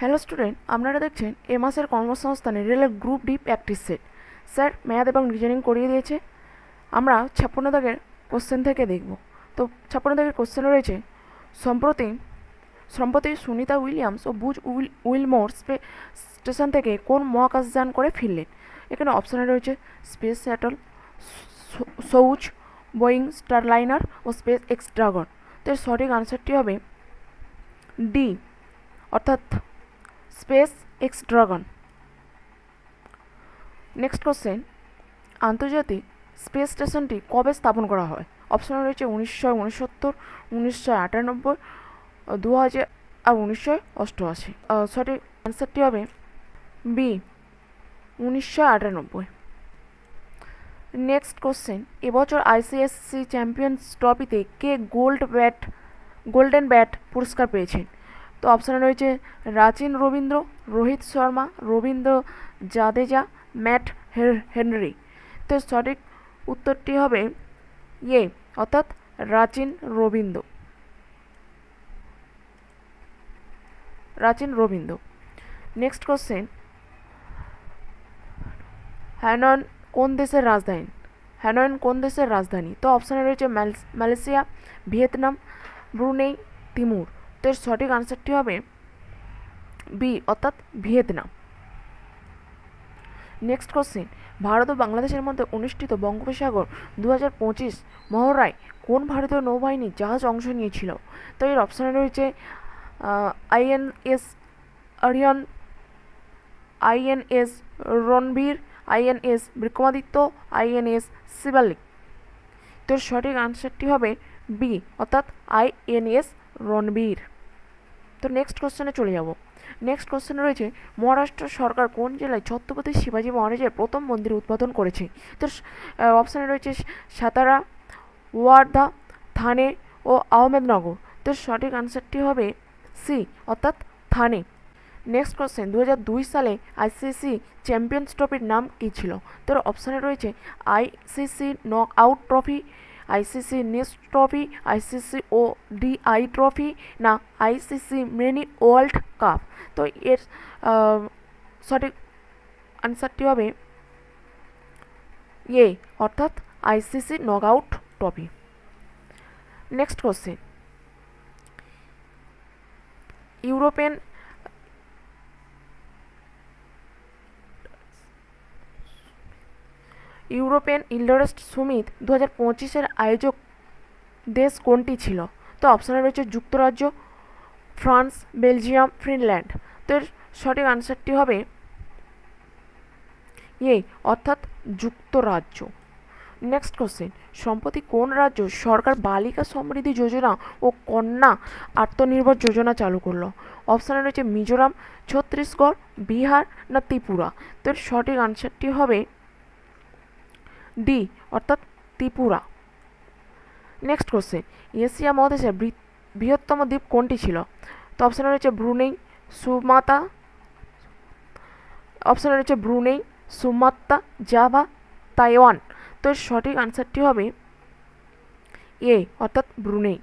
Hello student, আপনারা দেখছেন এ মাসের কর্মসংস্থানে রেলের group D practice set. Sir math এবং রিজনিং করিয়ে দিয়েছে। আমরা 56 দাগের কোশ্চেন থেকে দেখব। তো 56 দাগের কোশ্চেন রয়েছে, সম্প্রতি সম্প্রতি সুনিতা উইলিয়ামস ও বুজ উইলমোর স্টেশন থেকে কোন মহাকাশযান করে ফিরলেন? এখানে অপশানে রয়েছে স্পেস শ্যাটল, সৌচ, বোয়িং স্টারলাইনার ও স্পেস এক্স ড্রাগন। তো এর সঠিক আনসারটি হবে ডি, অর্থাৎ space x dragon. Next question, আন্তর্জাতিক স্পেস স্টেশনটি কবে স্থাপন করা হয়? অপশন রয়েছে 1969, 1998, 2000 আর 1988। সঠিক অ্যান্সারটি হবে বি, 1998। নেক্সট কোশ্চেন, এবছর আইসিএসসি চ্যাম্পিয়ন্স ট্রফিতে কে গোল্ডেন ব্যাট পুরস্কার পেয়েছেন? তো অপশানে রয়েছে রাচিন রবীন্দ্র, রোহিত শর্মা, রবীন্দ্র জাদেজা, ম্যাট হেনরি। তো সঠিক উত্তরটি হবে ইয়ে, অর্থাৎ রাচিন রবীন্দ্র। নেক্সট কোশ্চেন, হ্যানন কোন দেশের রাজধানী? তো অপশানে রয়েছে মালয়েশিয়া, ভিয়েতনাম, ব্রুনেই, তিমুর। তো এর সঠিক আনসারটি হবে বি, অর্থাৎ ভিয়েতনাম। নেক্সট কোশ্চেন, ভারত ও বাংলাদেশের মধ্যে অনুষ্ঠিত বঙ্গোপসাগর 2025 মহড়ায় কোন ভারতীয় নৌবাহিনী জাহাজ অংশ নিয়েছিল? তো এর অপশানে রয়েছে INS Ariyan, INS Ranvir, INS Vikramaditya, INS Shivalik. তো সঠিক আনসারটি হবে বি, অর্থাৎ আইএনএস রণবীর। তো নেক্সট কোশ্চেনে চলে যাব। নেক্সট কোশ্চেন রয়েছে, মহারাষ্ট্র সরকার কোন জেলায় ছত্রপতি শিবাজী মহারাজের প্রথম মন্দির উদ্বোধন করেছে? তো অপশানে রয়েছে সাতারা, ওয়ার্ধা, থানে ও আহমেদনগর। তো সঠিক আনসারটি হবে সি, অর্থাৎ থানে। নেক্সট কোশ্চেন, 2002 সালে আইসিসি চ্যাম্পিয়ন্স ট্রফির নাম কী ছিল? তোর অপশানে রয়েছে ICC knock out trophy, ICC next trophy, ICC ODI trophy, না আইসিসি মিনি ওয়ার্ল্ড কাপ। তো এর সঠিক আনসারটি হবে এ, অর্থাৎ ICC knock out trophy. Next question, European industrial summit 2025-এর আয়োজক দেশ কোনটি ছিল? তো অপশানে রয়েছে যুক্তরাজ্য, ফ্রান্স, বেলজিয়াম, ফিনল্যান্ড। তো এর সঠিক আনসারটি হবে এ, অর্থাৎ যুক্তরাজ্য। নেক্সট কোশ্চেন, সম্প্রতি কোন রাজ্য সরকার বালিকা সমৃদ্ধি যোজনা ও কন্যা আত্মনির্ভর যোজনা চালু করলো? অপশানে রয়েছে মিজোরাম, ছত্তিশগড়, বিহার, না ত্রিপুরা। তো এর সঠিক আনসারটি হবে ডি, অর্থাৎ ত্রিপুরা। নেক্সট কোশ্চেন, এশিয়া মহাদেশের বৃহত্তম দ্বীপ কোনটি ছিল? তো অপশানে রয়েছে ব্রুনেই, সুমাত্রা, জাভা, তাইওয়ান। তো এর সঠিক আনসারটি হবে এ, অর্থাৎ ব্রুনেই।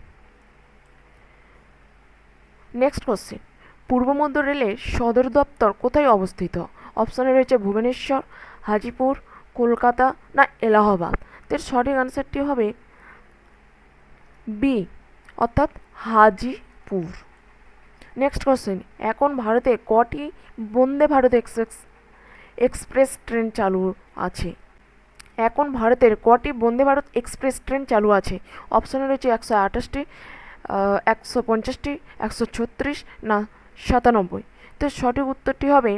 নেক্সট কোশ্চেন, পূর্ব মধ্য রেলের সদর দপ্তর কোথায় অবস্থিত? অপশানে রয়েছে ভুবনেশ্বর, হাজিপুর, কলকাতা, না এলাহাবাদ। তো এর সঠিক আনসারটি হবে বি, অর্থাৎ হাজিপুর। নেক্সট কোশ্চেন, এখন ভারতে কটি বন্দে ভারত এক্সপ্রেস ট্রেন চালু আছে? এখন ভারতের কটি বন্দে ভারত এক্সপ্রেস ট্রেন চালু আছে? অপশানে রয়েছে 128টি, 150টি, 136, না 97। তো সঠিক উত্তরটি হবে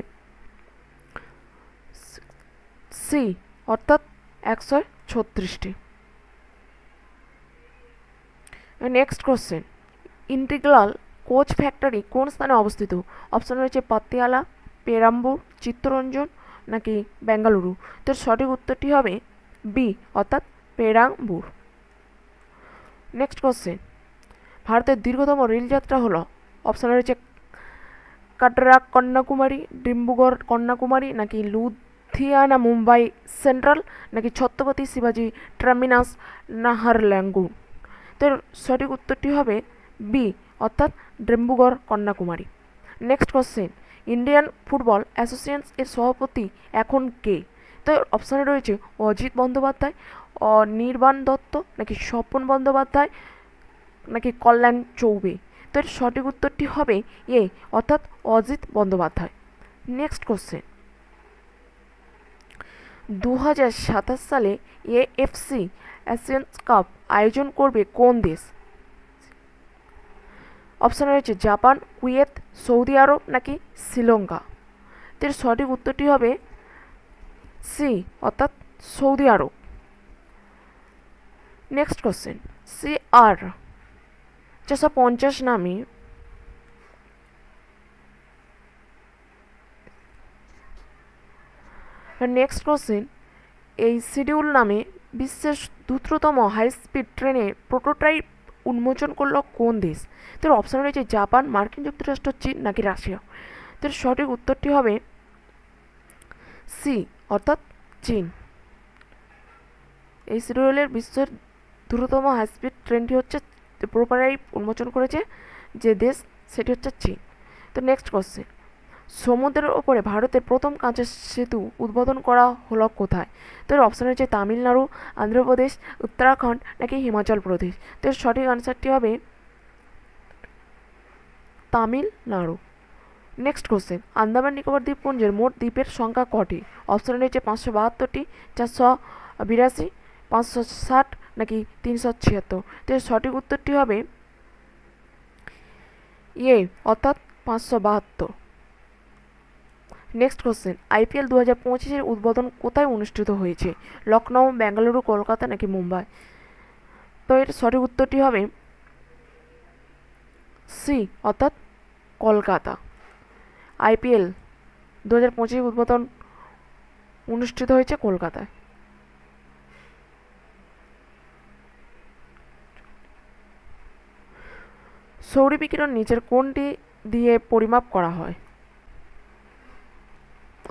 সি, অর্থাৎ 136টি। Next question, integral coach factory কোন স্থানে অবস্থিত? অপশান রয়েছে পাতিয়ালা, পেরাম্বুর, চিত্তরঞ্জন, নাকি বেঙ্গালুরু। তো সঠিক উত্তরটি হবে বি, অর্থাৎ পেরাম্বুর। নেক্সট কোশ্চেন, ভারতের দীর্ঘতম রেলযাত্রা হলো? অপশান রয়েছে কাটরা কন্যাকুমারী, ডিব্রুগড় কন্যাকুমারী, নাকি লুধিয়ানা মুম্বাই সেন্ট্রাল, নাকি ছত্রপতি শিবাজী টার্মিনাস, নাহারলাগুন। তো সঠিক উত্তরটি হবে বি, অর্থাৎ Dibrugarh Kanyakumari. Next question, Indian football association এর সভাপতি এখন কে? তো অপশানে রয়েছে অজিত বন্দ্যোপাধ্যায়, অনির্বাণ দত্ত, নাকি স্বপন বন্দ্যোপাধ্যায়, নাকি কল্যাণ চৌবে। তো এর সঠিক উত্তরটি হবে এ, অর্থাৎ অজিত বন্দ্যোপাধ্যায়। নেক্সট কোশ্চেন, 2027 সালে এএফসি এশিয়ান কাপ আয়োজন করবে কোন দেশ? অপশান রয়েছে জাপান, কুয়েত, সৌদি আরব, নাকি শ্রীলঙ্কা। এর সঠিক উত্তরটি হবে সি, অর্থাৎ সৌদি আরব। নেক্সট কোশ্চেন, CR 450 নামে নেক্সট কোশ্চেন, এই শিডিউল নামে বিশ্বের দ্রুততম হাই স্পিড ট্রেনের প্রোটোটাইপ উন্মোচন করল কোন দেশ? তো অপশান রয়েছে জাপান, মার্কিন যুক্তরাষ্ট্র, চীন, নাকি রাশিয়া। তো সঠিক উত্তরটি হবে সি, অর্থাৎ চীন। এই শিডিউলের বিশ্বের দ্রুততম হাই স্পিড ট্রেনটি হচ্ছে প্রোটোটাইপ উন্মোচন করেছে যে দেশ, সেটি হচ্ছে চীন। তো নেক্সট কোশ্চেন, সমুদ্রের ওপরে ভারতের প্রথম কাঁচের সেতু উদ্বোধন করা হলো কোথায়? তো এর অপশান হচ্ছে তামিলনাড়ু, অন্ধ্রপ্রদেশ, উত্তরাখণ্ড, নাকি হিমাচল প্রদেশ। তো এর সঠিক আনসারটি হবে তামিলনাড়ু। নেক্সট কোশ্চেন, আন্দামান নিকোবর দ্বীপপুঞ্জের মোট দ্বীপের সংখ্যা কটি? অপশান রয়েছে 572টি, 482, 560, নাকি 376। তো এর সঠিক উত্তরটি হবে এ, অর্থাৎ 572। নেক্সট কোশ্চেন, IPL 2025-এর উদ্বোধন কোথায় অনুষ্ঠিত হয়েছে? লখনৌ, বেঙ্গালুরু, কলকাতা, নাকি মুম্বাই। তো এর সঠিক উত্তরটি হবে সি, অর্থাৎ কলকাতা। IPL 2025 উদ্বোধন অনুষ্ঠিত হয়েছে কলকাতায়। সৌর বিকিরণ নিচের কোনটি দিয়ে পরিমাপ করা হয়?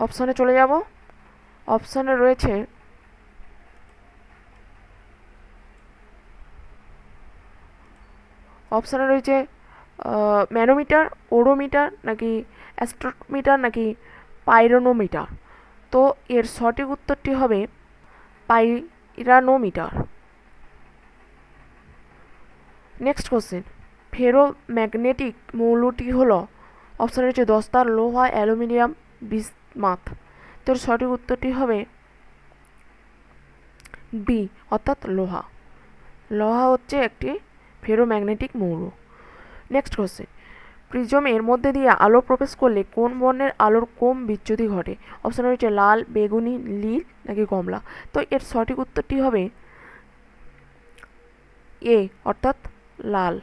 অপশানে চলে যাব। অপশানে রয়েছে ম্যানোমিটার, ওডোমিটার, নাকি অ্যাস্ট্রোমিটার, নাকি পাইরোনোমিটার। তো এর সঠিক উত্তরটি হবে পাইরানোমিটার। নেক্সট কোশ্চেন, ফেরোম্যাগনেটিক মৌলটি হলো, অপশান রয়েছে দস্তা, লোহা, অ্যালুমিনিয়াম, বিসমাথ। তো এর সঠিক উত্তরটি হবে বি, অর্থাৎ লোহা। লোহা হচ্ছে একটি ফেরোম্যাগনেটিক মৌল। নেক্সট কোশ্চেন, প্রিজমের মধ্যে দিয়ে আলো প্রবেশ করলে কোন বর্ণের আলোর কম বিচ্যুতি ঘটে? অপশান রয়েছে লাল, বেগুনি, নীল, নাকি কমলা। তো এর সঠিক উত্তরটি হবে এ, অর্থাৎ লাল।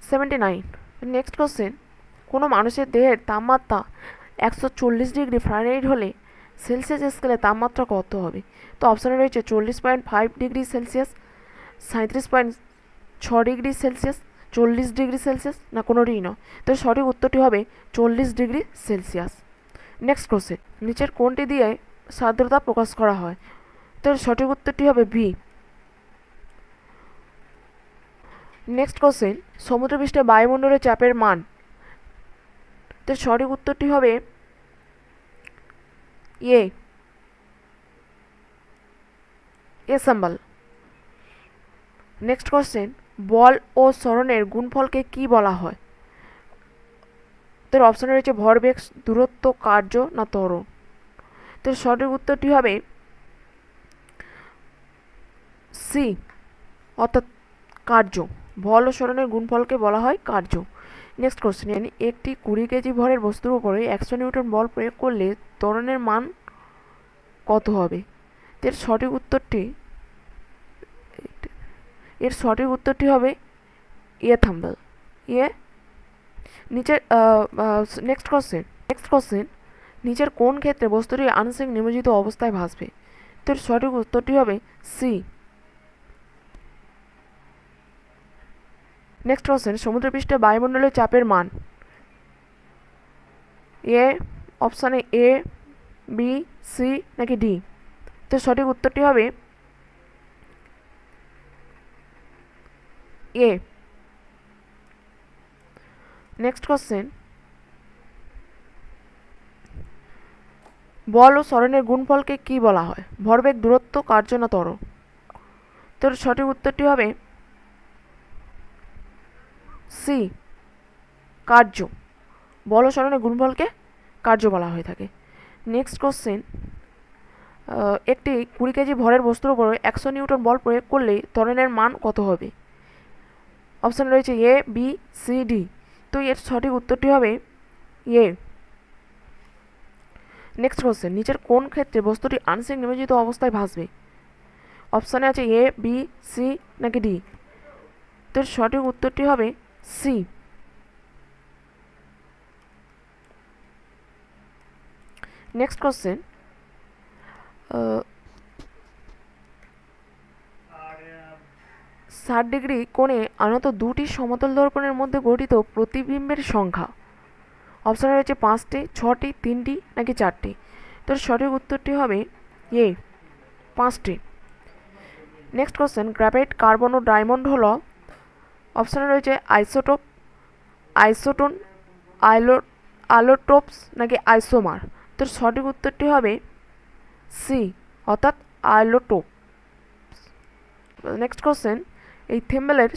79। নেক্সট কোশ্চেন, কোনো মানুষের দেহের তাপমাত্রা 140 ডিগ্রি ফারেনহাইট হলে সেলসিয়াস স্কেলে তাপমাত্রা কত হবে? তো অপশানে রয়েছে 40.5 degree Celsius, 37.6 degree Celsius, 40 degree Celsius, না কোনোটিই নয়। তো সঠিক উত্তরটি হবে 40 ডিগ্রি সেলসিয়াস। নেক্সট কোশ্চেন, নিচের কোনটি দিয়ে সার্দ্রতা প্রকাশ করা হয়? তো সঠিক উত্তরটি হবে বি। নেক্সট কোশ্চেন, সমুদ্রপৃষ্ঠে বায়ুমণ্ডলের চাপের মান। তো সঠিক উত্তরটি হবে এ সাম্বাল। নেক্সট কোশ্চেন, বল ও সরণের গুণফলকে কি বলা হয়? তোর অপশানে রয়েছে ভরবেগ, দূরত্ব, কার্য, না ত্বরণ। তো সঠিক উত্তরটি হবে সি, অর্থাৎ কার্য। বল ও সরণের গুণফলকে বলা হয় কার্য। নেক্সট কোশ্চেন, একটি 20 কেজি ভরের বস্তুর উপরে 100 নিউটন বল প্রয়োগ করলে ত্বরণের মান কত হবে? এর সঠিক উত্তরটি হবে এ থাম্বল। নিচের নেক্সট কোশ্চেন, নিচের কোন ক্ষেত্রে বস্তুটি আংশিক নিমজ্জিত অবস্থায় ভাসবে? তো এর সঠিক উত্তরটি হবে সি। নেক্সট কোশ্চেন, সমুদ্রপৃষ্ঠে বায়ুমণ্ডলের চাপের মান। অপশানে এ, বি, সি, নাকি ডি। তো সঠিক উত্তরটি হবে এ। নেক্সট কোশ্চেন, বল ও সরণের গুণফলকে কি বলা হয়? ভরবেগ, দূরত্ব, কার্য না ত্বরণ? তোর সঠিক উত্তরটি হবে সি, কার্য। বল ও সরণের গুণফলকে কার্য বলা হয়ে থাকে। নেক্সট কোশ্চেন, একটি 20 কেজি ভরের বস্তুর উপর 100 নিউটন বল প্রয়োগ করলে ত্বরণের মান কত হবে? অপশান রয়েছে এ, বি, সি, ডি। তো এর সঠিক উত্তরটি হবে এ। নেক্সট কোশ্চেন, নিচের কোন ক্ষেত্রে বস্তুটি আংশিক নিমজ্জিত অবস্থায় ভাসবে? অপশানে আছে এ, বি, সি নাকি ডি। তো সঠিক উত্তরটি হবে সি। নেক্সট কোশ্চেন, 60 ডিগ্রি কোণে আনত দুটি সমতল দর্পণের মধ্যে গঠিত প্রতিবিম্বের সংখ্যা? অপশানে রয়েছে 5টি, 6টি, 3টি নাকি 4টি। তো সঠিক উত্তরটি হবে এ, 5টি। নেক্সট কোশ্চেন, গ্রাফাইট, কার্বন ও ডায়মন্ড হল, অপশানে রয়েছে আইসোটোপ, আইসোটোন, আলোটোপস নাকি আইসোমার। তো সঠিক উত্তরটি হবে সি, অর্থাৎ আলোটোপ। নেক্সট কোশ্চেন, এই থিম্বেলের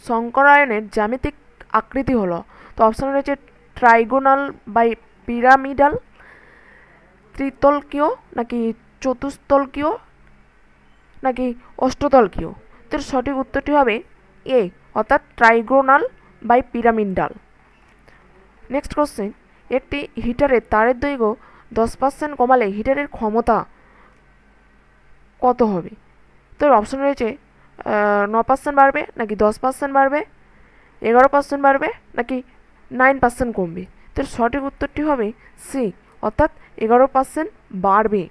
শঙ্করায়নের জ্যামিতিক আকৃতি হলো? তো অপশানে রয়েছে ট্রাইগোনাল বাই পিরামিডাল, ত্রিতলকীয় নাকি চতুস্তলকীয় নাকি অষ্টতলকীয়। তো সঠিক উত্তরটি হবে এ, অর্থাৎ trigonal bipyramidal. Next question, একটি হিটারের তারের দৈর্ঘ্য 10% কমালে হিটারের ক্ষমতা কত হবে? তো অপশন রয়েছে 9% বাড়বে নাকি 10% বাড়বে, 11% বাড়বে নাকি 9% কমবে। তো সঠিক উত্তরটি হবে সি, অর্থাৎ 11% বাড়বে।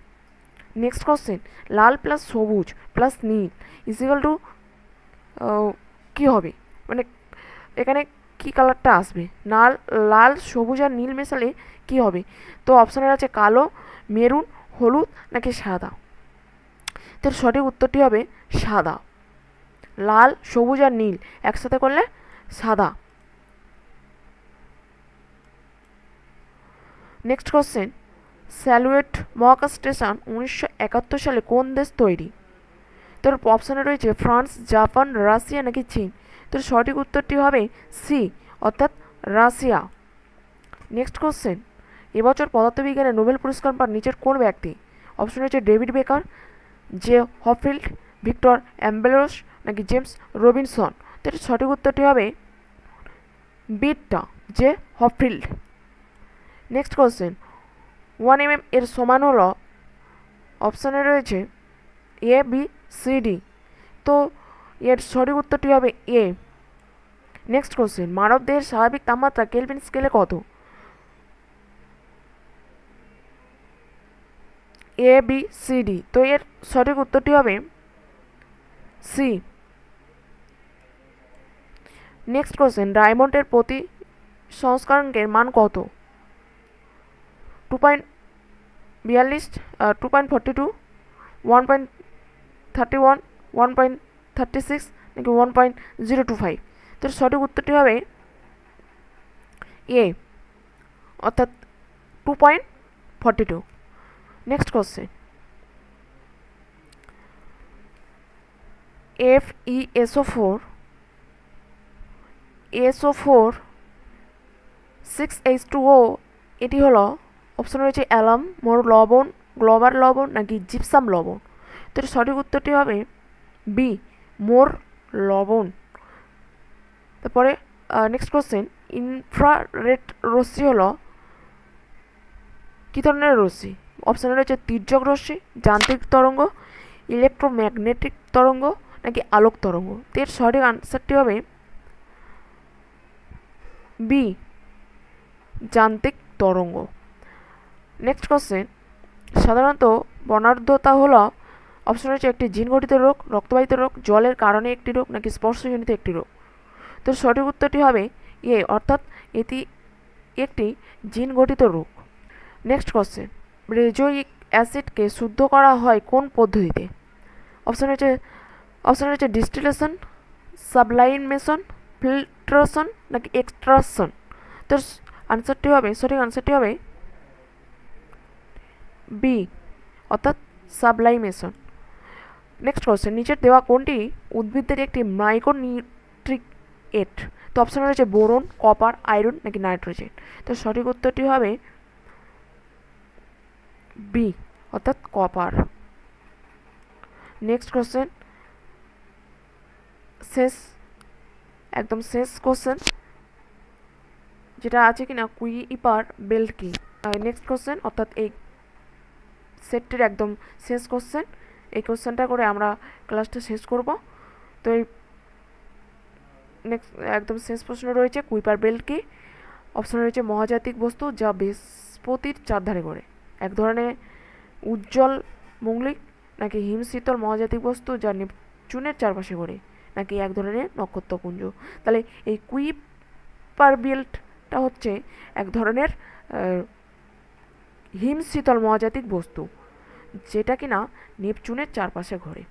নেক্সট কোশ্চেন, লাল প্লাস সবুজ প্লাস নীল ইজিক্যাল টু কী হবে? মানে এখানে কি কালারটা আসবে? লাল, সবুজ আর নীল মেশালে কি হবে? তো অপশানে আছে কালো, মেরুন, হলুদ নাকি সাদা। তো সঠিক উত্তরটি হবে সাদা। লাল, সবুজ আর নীল একসাথে করলে সাদা। নেক্সট কোশ্চেন, স্যালুয়েট মহাকাশ স্টেশন 1971 সালে কোন দেশ তৈরি? তোর অপশানে রয়েছে ফ্রান্স, জাপান, রাশিয়া নাকি চীন। তোর সঠিক উত্তরটি হবে সি, অর্থাৎ রাশিয়া। নেক্সট কোশ্চেন, এবছর পদার্থবিজ্ঞানে নোবেল পুরস্কার পান নিচের কোন ব্যক্তি? অপশন রয়েছে ডেভিড বেকার, জে হপফিল্ড, ভিক্টর অ্যাম্বেলোস নাকি জেমস রবিনসন। তো এর সঠিক উত্তরটি হবে beta, J Hopfield. Next question, 1 mm এর সমান হল? অপশানে রয়েছে এ, বি, সি, ডি। তো এর সঠিক উত্তরটি হবে এ। নেক্সট কোশ্চেন, মানব দেহের স্বাভাবিক তাপমাত্রা কেলভিন স্কেলে কত? এ, বি, সি, ডি। তো এর সঠিক উত্তরটি হবে সি। নেক্সট কোশ্চেন, ডায়মন্ডের প্রতি সংস্করণের মান কত? 2.42, 2.42, 1.31, 1.36 নাকি 1.025। তো সঠিক উত্তরটি হবে এ, অর্থাৎ 2.42। Next question, FeSO4 SO4 6H2O এটি হলো? অপশন রয়েছে অ্যালাম, মোর লবণ, গ্লোবার লবণ নাকি জিপসাম লবণ। তো এর সঠিক উত্তরটি হবে বি, মোর লবণ। তারপরে নেক্সট কোশ্চেন, ইনফ্রারেড রশ্মি হলো কী ধরনের রশ্মি? অপশানে রয়েছে তির্যক রশ্মি, যান্ত্রিক তরঙ্গ, ইলেকট্রোম্যাগনেটিক তরঙ্গ নাকি আলোক তরঙ্গ। তো এর সঠিক আনসারটি হবে বি, যান্ত্রিক তরঙ্গ। নেক্সট কোশ্চেন, সাধারণত বর্ণাঢ্যতা হলো? অপশন রয়েছে একটি জিন গঠিত রোগ, রক্তবাহিত রোগ, জলের কারণে একটি রোগ নাকি স্পর্শজনিত একটি রোগ। তো সঠিক উত্তরটি হবে এ, অর্থাৎ এটি একটি জিন গঠিত রোগ। নেক্সট কোশ্চেন, ব্রেজোইক অ্যাসিডকে শুদ্ধ করা হয় কোন পদ্ধতিতে? অপশন রয়েছে ডিস্টিলেশন, সাবলাইমেশন, ফিল্ট্রেশন নাকি এক্সট্রাকশন। তো আনসারটি হবে, সঠিক আনসারটি হবে বি, অর্থাৎ সাবলাইমেশন। নেক্সট কোশ্চেন, নিচের দেওয়া কোনটি উদ্ভিদের একটি মাইক্রোনিউট্রিয়েন্ট? তো অপশন রয়েছে বোরন, কপার, আয়রন নাকি নাইট্রোজেন। তো সঠিক উত্তরটি হবে বি, অর্থাৎ কপার। নেক্সট কোশ্চেন, একদম শেষ কোশ্চেন যেটা আছে কিনা, কুইপার বেল্ট কি? নেক্সট কোশ্চেন, অর্থাৎ এই সেটটির একদম শেষ কোশ্চেন। এই কোশ্চেনটা করে আমরা ক্লাসটা শেষ করব। তো এই নেক্সট একদম শেষ প্রশ্ন রয়েছে, কুইপার বেল্ট কি? অপশন রয়েছে মহাজাতিক বস্তু যা বৃহস্পতির চারধারে ঘোরে, এক ধরনের উজ্জ্বল মৌলিক, নাকি হিমশীতল মহাজাতিক বস্তু যা নেপচুনের চারপাশে ঘোরে, নাকি এক ধরনের নক্ষত্রপুঞ্জ। তাহলে এই কুইপার বেল্টটা হচ্ছে এক ধরনের হিমশীতল মহাজাতিক বস্তু, যেটা কিনা নেপচুনের চারপাশে ঘোরে।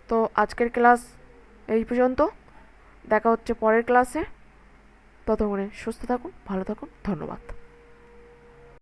তো আজকের ক্লাস এই পর্যন্ত, দেখা হচ্ছে পরের ক্লাসে। ততক্ষণে সুস্থ থাকুন, ভালো থাকুন, ধন্যবাদ।